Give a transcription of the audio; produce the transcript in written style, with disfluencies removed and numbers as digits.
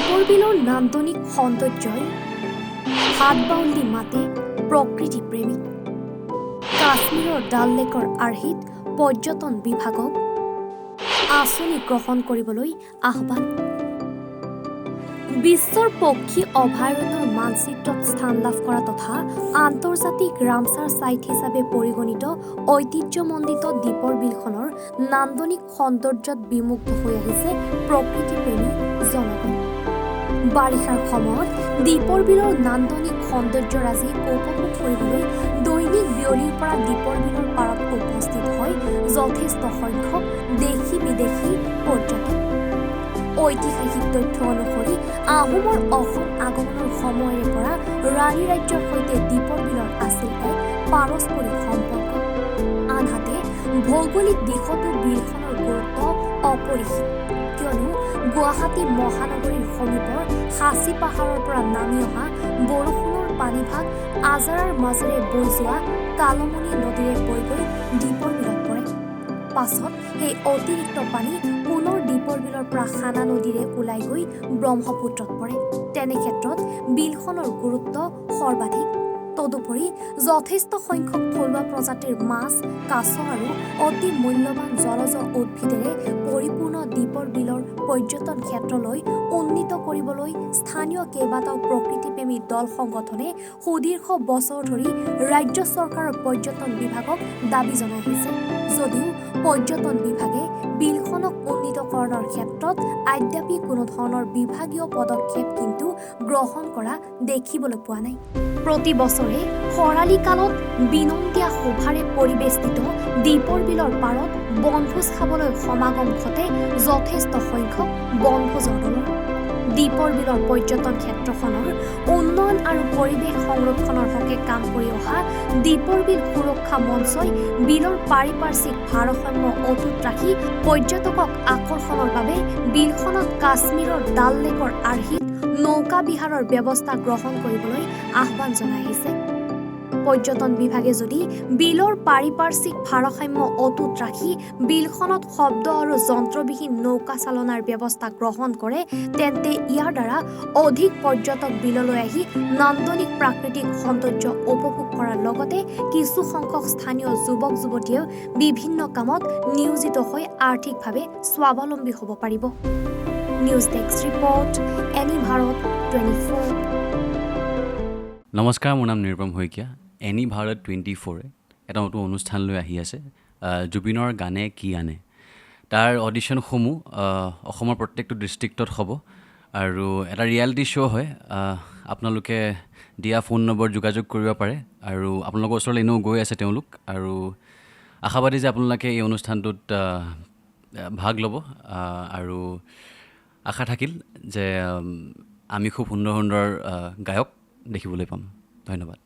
দীপৰ বিলৰ নান্দনিক সৌন্দৰ্যই হাত বাউলি মাতে প্ৰকৃতি প্ৰেমীক। কাশ্মীৰৰ ডাল লেকৰ আৰ্হিত পৰ্যটন বিভাগক আঁচনি গ্ৰহণ কৰিবলৈ আহ্বান। বিশ্বৰ পক্ষী অভয়াৰণ্যৰ মানচিত্ৰত স্থান লাভ কৰা তথা আন্তৰ্জাতিক ৰামছাৰ ছাইট হিচাপে পৰিগণিত ঐতিহ্যমণ্ডিত দীপৰ বিলখনৰ নান্দনিক সৌন্দৰ্যত বিমুগ্ধ হৈ আহিছে প্ৰকৃতিপ্ৰেমী জনগণ। বাৰিষাৰ সময়ত দীপৰ বিলৰ নান্দনিক সৌন্দৰ্যৰাজি উপভোগ কৰিবলৈ দৈনিক বিয়লিৰ পৰা দীপৰ বিলৰ পাৰত উপস্থিত হয় যথেষ্ট সংখ্যক দেশী বিদেশী পৰ্যটক। ঐতিহাসিক তথ্য অনুসৰি আহোমৰ অসম আগমনৰ সময়ৰে পৰা ৰাণী ৰাজ্যৰ সৈতে দীপৰ বিলৰ আছিল এক পাৰস্পৰিক সম্পৰ্ক। আনহাতে ভৌগোলিক দিশতো বিলখনৰ গুৰুত্ব অপৰিসীম, কিয়নো গুৱাহাটী মহানগৰীৰ সমীপৰ সাঁচি পাহাৰৰ পৰা নামি অহা বৰষুণৰ পানীভাগ আজাৰাৰ মাজেৰে বৈ যোৱা কালমণি নদীৰে বৈ গৈ দীপৰ বিলত পৰে। পাছত সেই অতিৰিক্ত পানী পুনৰ দীপৰ বিলৰ পৰা খানা নদীৰে ওলাই গৈ ব্ৰহ্মপুত্ৰত পৰে। তেনে ক্ষেত্ৰত বিলখনৰ গুৰুত্ব সৰ্বাধিক। তদুপৰি যথেষ্ট সংখ্যক থলুৱা প্ৰজাতিৰ মাছ, কাছ আৰু অতি মূল্যৱান জলজ উদ্ভিদেৰে পৰিপূৰ্ণ দীপৰ বিলৰ পৰ্যটন ক্ষেত্ৰলৈ উন্নীত কৰিবলৈ স্থানীয় কেইবাটাও প্ৰকৃতিপ্ৰেমী দল সংগঠনে সুদীৰ্ঘ বছৰ ধৰি ৰাজ্য চৰকাৰৰ পৰ্যটন বিভাগক দাবী জনাই আহিছে। যদিও পৰ্যটন বিভাগে বিলখনক উন্নীতকৰণৰ ক্ষেত্ৰত আদ্যাপি কোনো ধৰণৰ বিভাগীয় পদক্ষেপ কিন্তু গ্ৰহণ কৰা দেখিবলৈ পোৱা নাই। প্ৰতি বছৰে খৰালি কালত বিনন্দীয়া শোভাৰে পৰিবেষ্টিত দীপৰ বিলৰ পাৰত বনভোজ খাবলৈ সমাগম ঘটে যথেষ্ট সংখ্যক বনভোজৰ দলৰ। দীপৰ বিলৰ পৰ্যটন ক্ষেত্ৰখনৰ উন্নয়ন আৰু পৰিৱেশ সংৰক্ষণৰ হকে কাম কৰি অহা দীপৰ বিল সুৰক্ষা মঞ্চই বিলৰ পাৰিপাৰ্শ্বিক ভাৰসাম্য অটুট ৰাখি পৰ্যটকক আকৰ্ষণৰ বাবে বিলখনত কাশ্মীৰৰ ডাল লেকৰ আৰ্হিত নৌকা বিহাৰৰ ব্যৱস্থা গ্ৰহণ কৰিবলৈ আহ্বান জনাই আহিছে। পৰ্যটন বিভাগে যদি বিলৰ পাৰিপাৰ্শ্বিক ভাৰসাম্য অটুট ৰাখি বিলখনত শব্দ আৰু যন্ত্ৰবিহীন নৌকা চালনাৰ ব্যৱস্থা গ্ৰহণ কৰে, তেন্তে ইয়াৰ দ্বাৰা অধিক পৰ্যটক বিললৈ আহি নান্দনিক প্ৰাকৃতিক সৌন্দৰ্য উপভোগ কৰাৰ লগতে কিছু সংখ্যক স্থানীয় যুৱক যুৱতীয়েও বিভিন্ন কামত নিয়োজিত হৈ আৰ্থিকভাৱে স্বাৱলম্বী হ'ব পাৰিব। News desk report, any Bharat 24। নমস্কাৰ, মোৰ নাম নিৰুপম শইকীয়া। এনি ভাৰত 24 এটা নতুন অনুষ্ঠান লৈ আহি আছে, জুবিনৰ গানে কি আনে। তাৰ অডিশ্যনসমূহ অসমৰ প্ৰত্যেকটো ডিষ্ট্ৰিক্টত হ'ব আৰু এটা ৰিয়েলিটি শ্ব' হয়। আপোনালোকে দিয়া ফোন নম্বৰ যোগাযোগ কৰিব পাৰে আৰু আপোনালোকৰ ওচৰলৈ এনেও গৈ আছে তেওঁলোক, আৰু আশাবাদী যে আপোনালোকে এই অনুষ্ঠানটোত ভাগ ল'ব আৰু আশা থাকিল যে আমি খুব সুন্দৰ সুন্দৰ গায়ক দেখিবলৈ পাম। ধন্যবাদ।